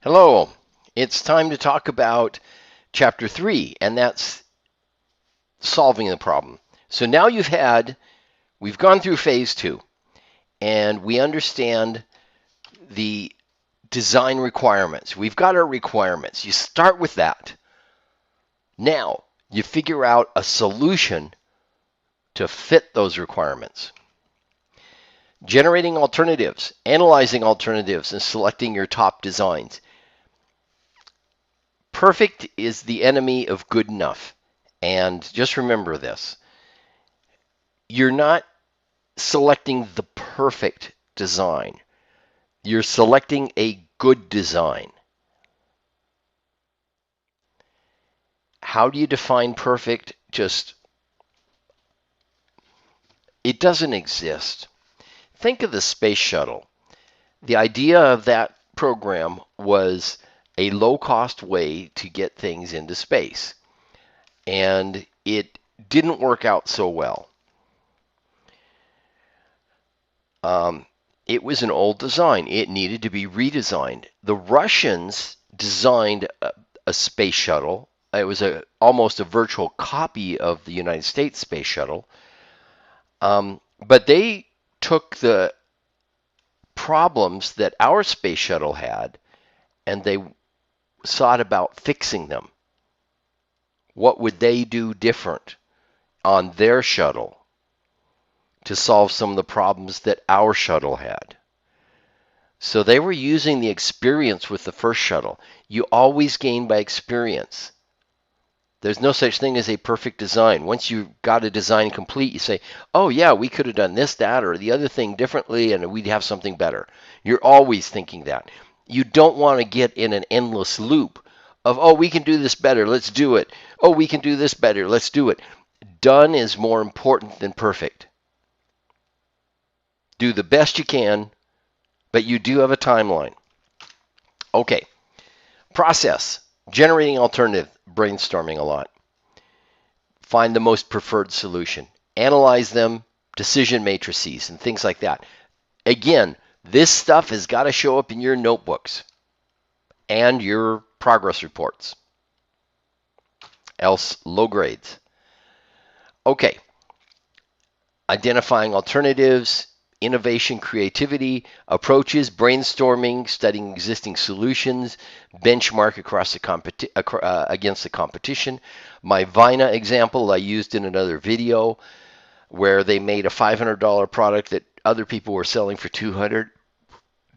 Hello, it's time to talk about Chapter 3, and that's solving the problem. So now we've gone through Phase 2, and we understand the design requirements. We've got our requirements. You start with that. Now, you figure out a solution to fit those requirements. Generating alternatives, analyzing alternatives, and selecting your top designs. Perfect is the enemy of good enough. And just remember this. You're not selecting the perfect design. You're selecting a good design. How do you define perfect? It doesn't exist. Think of the space shuttle. The idea of that program was a low-cost way to get things into space. And it didn't work out so well. It was an old design. It needed to be redesigned. The Russians designed a space shuttle. It was almost a virtual copy of the United States space shuttle. But they took the problems that our space shuttle had and they sought about fixing them. What would they do different on their shuttle to solve some of the problems that our shuttle had? So they were using the experience with the first shuttle. You always gain by experience. There's no such thing as a perfect design. Once you've got a design complete, you say, oh yeah, we could have done this, that, or the other thing differently, and we'd have something better. You're always thinking that. You don't want to get in an endless loop of, oh, we can do this better, let's do it. Oh, we can do this better, let's do it. Done is more important than perfect. Do the best you can, but you do have a timeline. Okay, process. Generating alternative, brainstorming a lot. Find the most preferred solution. Analyze them, decision matrices, and things like that. Again, this stuff has got to show up in your notebooks and your progress reports. Else, low grades. Okay, identifying alternatives, innovation, creativity, approaches, brainstorming, studying existing solutions, benchmark against the competition. My Vina example I used in another video where they made a $500 product that other people were selling for $200.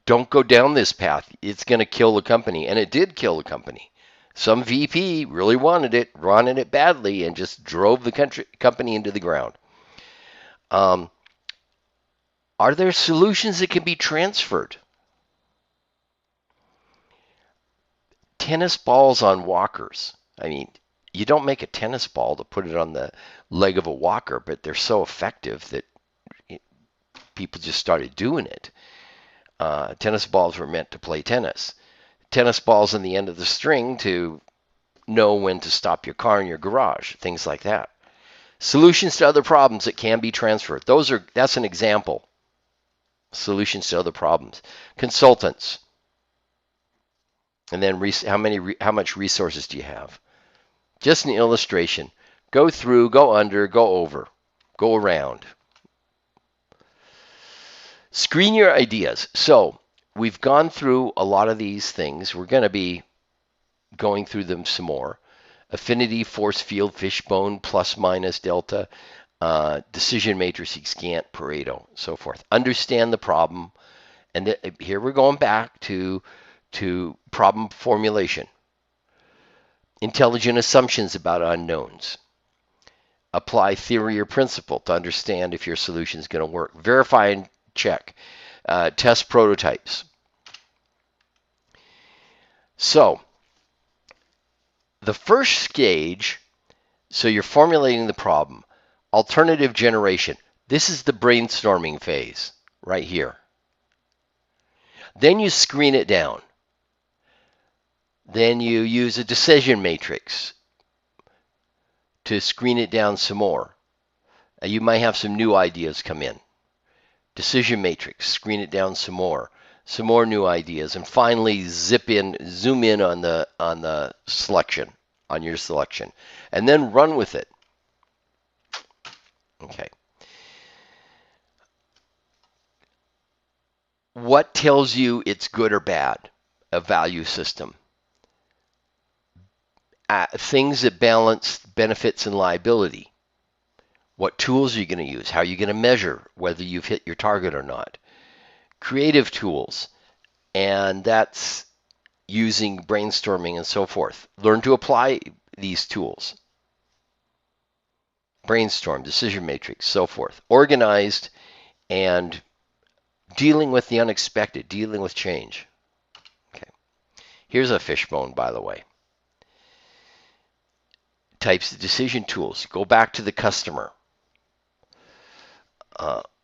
Don't go down this path. It's going to kill the company, and it did kill the company. Some VP really wanted it badly, and just drove the company into the ground. Are there solutions that can be transferred? Tennis balls on walkers. I mean, you don't make a tennis ball to put it on the leg of a walker, but they're so effective that people just started doing it. Tennis balls were meant to play tennis. Tennis balls on the end of the string to know when to stop your car in your garage, things like that. Solutions to other problems that can be transferred. That's an example. Solutions to other problems. Consultants. And then how much resources do you have? Just an illustration. Go through, go under, go over, go around. Screen your ideas. So we've gone through a lot of these things. We're going to be going through them some more. Affinity, force field, fishbone, plus, minus, delta, decision matrices, Gantt, Pareto, so forth. Understand the problem. And here we're going back to problem formulation. Intelligent assumptions about unknowns. Apply theory or principle to understand if your solution is going to work. Verify and check. Test prototypes. So, the first stage, so you're formulating the problem. Alternative generation. This is the brainstorming phase right here. Then you screen it down. Then you use a decision matrix to screen it down some more. You might have some new ideas come in. Decision matrix, screen it down some more. some more new ideas, and finally zoom in on the selection, on your selection, and then run with it. Okay. What tells you it's good or bad? A value system. Things that balance benefits and liability. What tools are you going to use? How are you going to measure whether you've hit your target or not? Creative tools, and that's using brainstorming and so forth. Learn to apply these tools. Brainstorm, decision matrix, so forth. Organized and dealing with the unexpected, dealing with change. Okay. Here's a fishbone, by the way. Types of decision tools. Go back to the customer.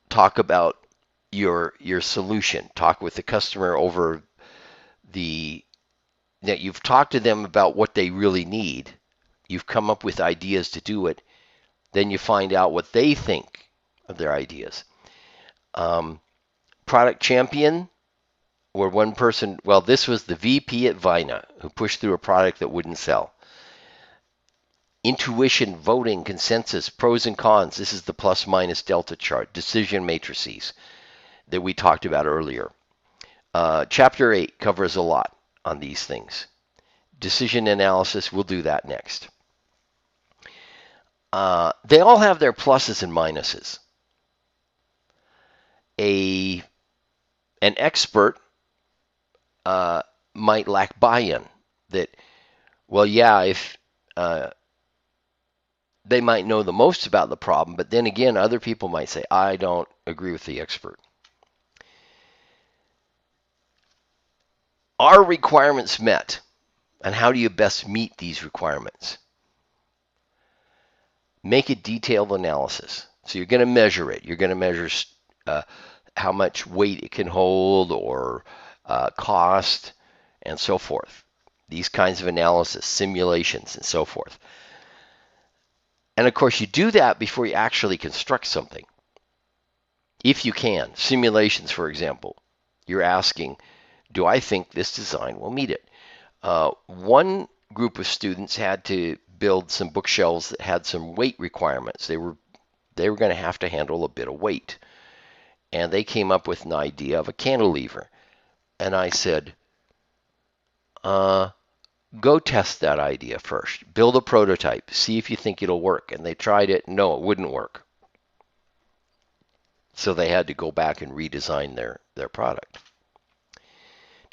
Talk about your solution. Talk with the customer over that you've talked to them about what they really need. You've come up with ideas to do it. Then you find out what they think of their ideas. Product champion, where one person, well, this was the VP at Vina who pushed through a product that wouldn't sell. Intuition, voting, consensus, pros and cons. This is the plus minus delta chart. Decision matrices that we talked about earlier. Chapter 8 covers a lot on these things. Decision analysis, we'll do that next. They all have their pluses and minuses. An expert might lack buy-in. That, well, yeah, if they might know the most about the problem, but then again, other people might say, I don't agree with the expert. Are requirements met? And how do you best meet these requirements? Make a detailed analysis. So you're going to measure it. You're going to measure how much weight it can hold, or cost, and so forth. These kinds of analysis, simulations, and so forth. And of course, you do that before you actually construct something. If you can. Simulations, for example. You're asking, do I think this design will meet it? One group of students had to build some bookshelves that had some weight requirements. They were going to have to handle a bit of weight. And they came up with an idea of a cantilever. And I said, go test that idea first. Build a prototype. See if you think it'll work. And they tried it. No, it wouldn't work. So they had to go back and redesign their product.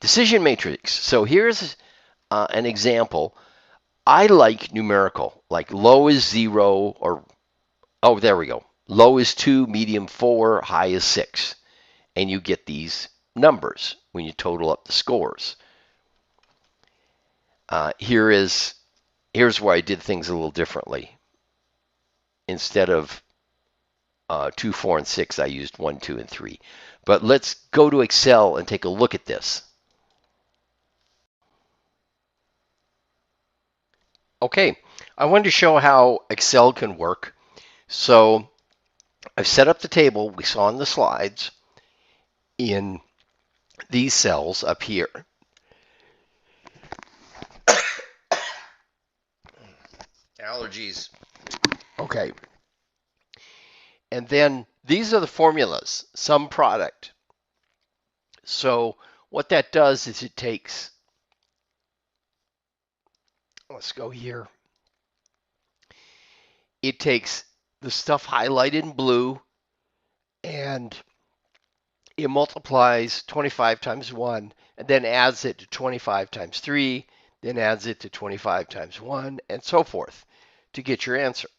Decision matrix. So here's an example. I like numerical, like low is 0, or, oh, there we go. Low is 2, medium 4, high is 6. And you get these numbers when you total up the scores. Here's where I did things a little differently. Instead of 2, 4, and 6, I used 1, 2, and 3. But let's go to Excel and take a look at this. Okay, I wanted to show how Excel can work. So I've set up the table we saw in the slides in these cells up here. Allergies. Okay. And then these are the formulas, some product. So what that does is it takes, let's go here. It takes the stuff highlighted in blue and it multiplies 25 times 1 and then adds it to 25 times 3, then adds it to 25 times 1, and so forth to get your answer.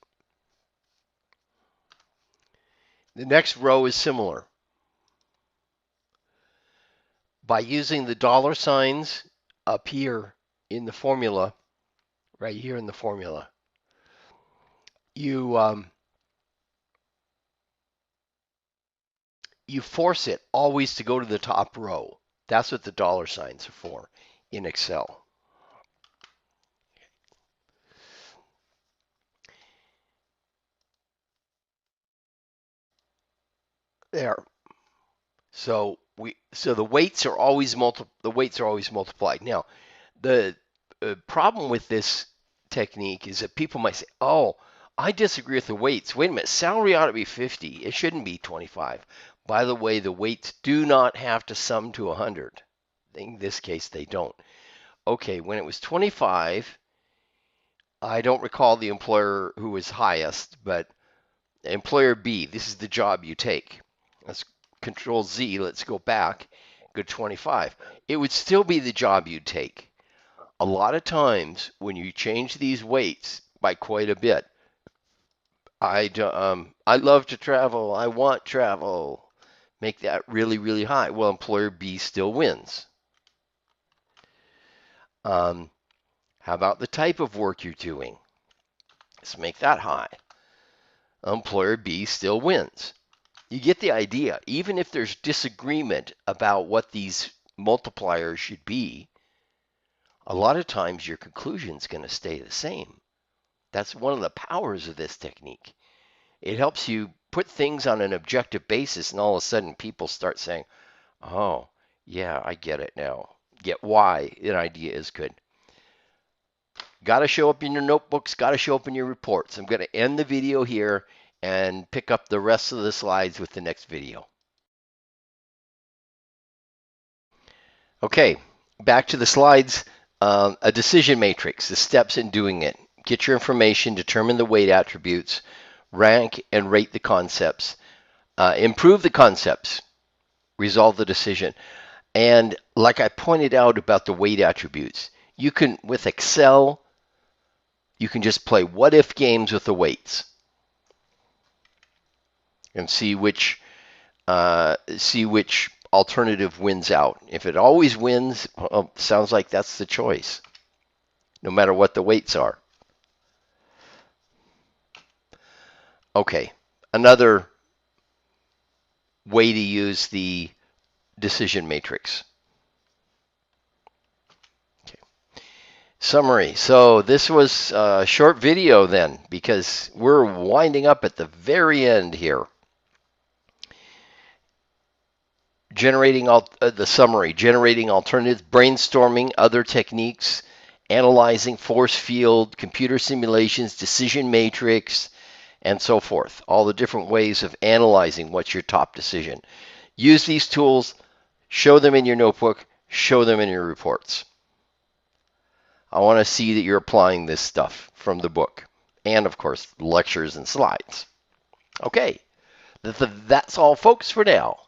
The next row is similar. By using the dollar signs up here in the formula, right here in the formula, you force it always to go to the top row. That's what the dollar signs are for in Excel. There. So So the weights are always multiplied. Now, the problem with this technique is that people might say, "Oh, I disagree with the weights. Wait a minute, salary ought to be 50. It shouldn't be 25." By the way, the weights do not have to sum to 100. In this case, they don't. Okay, when it was 25, I don't recall the employer who was highest, but employer B, this is the job you take. Let's Control Z, let's go back, go to 25. It would still be the job you'd take. A lot of times when you change these weights by quite a bit, I love to travel, I want travel, make that really, really high. Well, employer B still wins. How about the type of work you're doing? Let's make that high. Employer B still wins. You get the idea. Even if there's disagreement about what these multipliers should be, a lot of times your conclusion is going to stay the same. That's one of the powers of this technique. It helps you put things on an objective basis, and all of a sudden people start saying, "Oh, yeah, I get it now. Get why an idea is good." Got to show up in your notebooks, got to show up in your reports. I'm going to end the video here and pick up the rest of the slides with the next video. Okay, back to the slides. A decision matrix, the steps in doing it. Get your information, determine the weight attributes, rank and rate the concepts, improve the concepts, resolve the decision. And like I pointed out about the weight attributes, you can, with Excel, you can just play what if games with the weights and see which alternative wins out. If it always wins, well, sounds like that's the choice, no matter what the weights are. Okay, another way to use the decision matrix. Okay. Summary. So this was a short video then, because we're winding up at the very end here. The summary, generating alternatives, brainstorming other techniques, analyzing force field, computer simulations, decision matrix, and so forth. All the different ways of analyzing what's your top decision. Use these tools, show them in your notebook, show them in your reports. I want to see that you're applying this stuff from the book, and of course, lectures and slides. Okay, that's all, folks, for now.